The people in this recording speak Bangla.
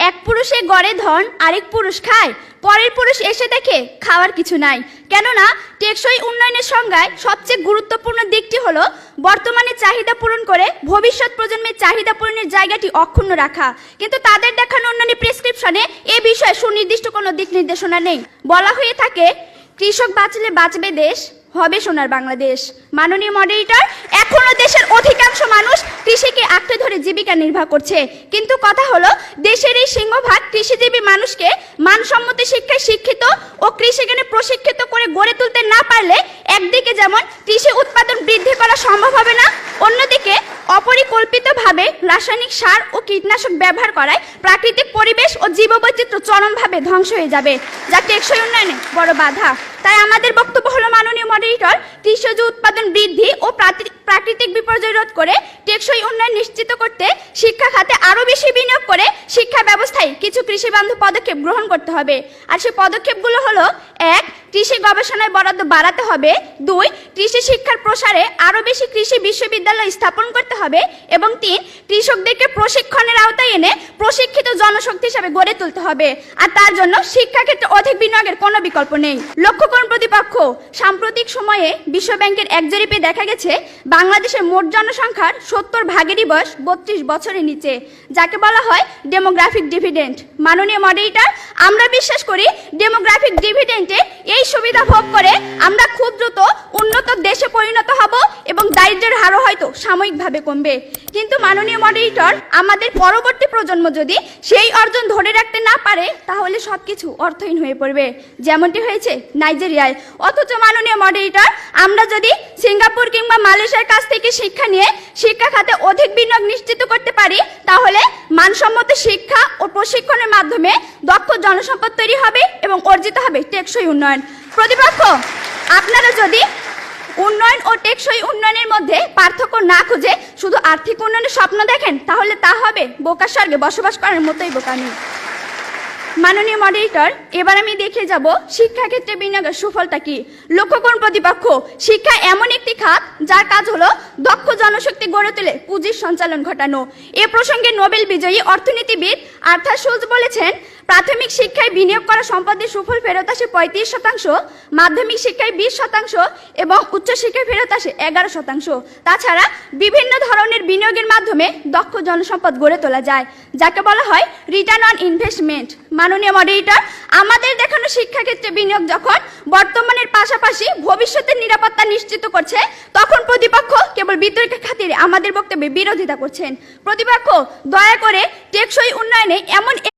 এক পুরুষে গড়ে ধন আরেক পুরুষ খায়, পরের পুরুষ এসে দেখে খাওয়ার কিছু নাই। কেননা টেকসই উন্নয়নের সংজ্ঞায় সবচেয়ে গুরুত্বপূর্ণ দিকটি হলো বর্তমানে চাহিদা পূরণ করে ভবিষ্যৎ প্রজন্মের চাহিদা পূরণের জায়গাটি অক্ষুণ্ণ রাখা। কিন্তু তাদের দেখানো উন্নয়নের প্রেসক্রিপশনে এ বিষয়ে সুনির্দিষ্ট কোনো দিক নির্দেশনা নেই। বলা হয়ে থাকে, কৃষক বাঁচলে বাঁচবে দেশ, হবে সোনার বাংলাদেশ। মাননীয় মডারেটর, এখনো দেশের অধিকাংশ মানুষ কৃষিকে আঁকড়ে ধরে জীবিকা নির্বাহ করছে, কিন্তু কথা হলো দেশের এই সিংহভাগ কৃষিজীবী মানুষকে মানসম্মত শিক্ষায় শিক্ষিত ও কৃষিজ্ঞানে প্রশিক্ষিত করে গড়ে তুলতে না পারলে একদিকে যেমন কৃষি উৎপাদন বৃদ্ধি করা সম্ভব হবে না, অন্যদিকে অপরিকল্পিতভাবে রাসায়নিক সার ও কীটনাশক ব্যবহার করায় প্রাকৃতিক পরিবেশ ও জীববৈচিত্র্য চরমভাবে ধ্বংস হয়ে যাবে, যা টেকসই উন্নয়নে বড় বাধা। তাই আমাদের বক্তব্য হলো, মাননীয় মডারেটর, কৃষিজ উৎপাদন বৃদ্ধি ও প্রাকৃতিক বিপর্যয় রোধ করে টেকসই উন্নয়ন নিশ্চিত করতে শিক্ষা খাতে আরও বেশি বিনিয়োগ করে শিক্ষা ব্যবস্থায় কিছু কৃষিবান্ধব পদক্ষেপ গ্রহণ করতে হবে। আর সেই পদক্ষেপগুলো হলো: 1. কৃষি গবেষণায় বরাদ্দ বাড়াতে হবে। 2. কৃষি শিক্ষার প্রসারে আরও বেশি কৃষি বিশ্ববিদ্যালয় স্থাপন করতে হবে। এবং 3. কৃষকদেরকে প্রশিক্ষণের আওতায় এনে প্রশিক্ষিত জনশক্তি হিসাবে গড়ে তুলতে হবে। আর তার জন্য শিক্ষাক্ষেত্রে অধিক বিনিয়োগের কোনো বিকল্প নেই। লক্ষ্য করুন প্রতিপক্ষ, সাম্প্রতিক সময়ে বিশ্ব ব্যাংকের এক জরিপে দেখা গেছে বাংলাদেশের মোট জনসংখ্যার 70% বয়স 32 বছরের নিচে, যাকে বলা হয় ডেমোগ্রাফিক ডিভিডেন্ড। মাননীয় মডারেটর, আমরা বিশ্বাস করি ডেমোগ্রাফিক ডিভিডেন্ডে এই সুবিধা ভোগ করে আমরা খুব দ্রুত উন্নত দেশে পরিণত হব এবং দারিদ্র্যের হারও হয়তো সাময়িকভাবে কমবে। কিন্তু মাননীয় মডারেটর, আমাদের পরবর্তী প্রজন্ম যদি সেই অর্জন ধরে রাখতে না পারে তাহলে সবকিছু অর্থহীন হয়ে পড়বে, যেমনটি হয়েছে নাইজেরিয়ায়। অথচ মাননীয় মডারেটর, আমরা যদি সিঙ্গাপুর কিংবা মালয়েশিয়ার কাছ থেকে শিক্ষা নিয়ে শিক্ষা খাতে অধিক বিনিয়োগ নিশ্চিত করতে পারি, তাহলে মানসম্মত শিক্ষা ও প্রশিক্ষণের মাধ্যমে দক্ষ জনসম্পদ তৈরি হবে এবং অর্জিত হবে টেকসই উন্নয়ন। প্রতিপক্ষ, আপনারা যদি উন্নয়ন ও টেকসই উন্নয়নের মধ্যে পার্থক্য না খুঁজে শুধু আর্থিক উন্নয়নের স্বপ্ন দেখেন, তাহলে তা হবে বোকার স্বর্গে বসবাস করার মতোই বোকামি। মাননীয় মডারেটর, এবার আমি দেখে যাব শিক্ষাক্ষেত্রে বিনিয়োগের সুফলটা কি। লক্ষ্য করুন প্রতিপক্ষ, শিক্ষা এমন একটি খাত যার কাজ হলো দক্ষ জনশক্তি গড়ে তুলে পুঁজির সঞ্চালন ঘটানো। এ প্রসঙ্গে নোবেল বিজয়ী অর্থনীতিবিদ আর্থার শুলজ বলেছেন, প্রাথমিক শিক্ষায় বিনিয়োগ করা সম্পদের সুফল ফেরত আসে 35%, মাধ্যমিক শিক্ষায় 20% এবং উচ্চশিক্ষায় ফেরত আসে 11%। তাছাড়া বিভিন্ন ধরনের বিনিয়োগের মাধ্যমে দক্ষ জনসম্পদ গড়ে তোলা যায়, যাকে বলা হয় রিটার্ন অন ইনভেস্টমেন্ট। মাননীয় মডারেটর, আমাদের দেখানো শিক্ষাক্ষেত্রে বিনিয়োগ যখন বর্তমানের পাশাপাশি ভবিষ্যতের নিরাপত্তা নিশ্চিত করছে, তখন প্রতিপক্ষ কেবল বিতর্কের খাতিরে আমাদের বক্তব্যে বিরোধিতা করছেন। প্রতিপক্ষ, দয়া করে টেকসই উন্নয়নে এমন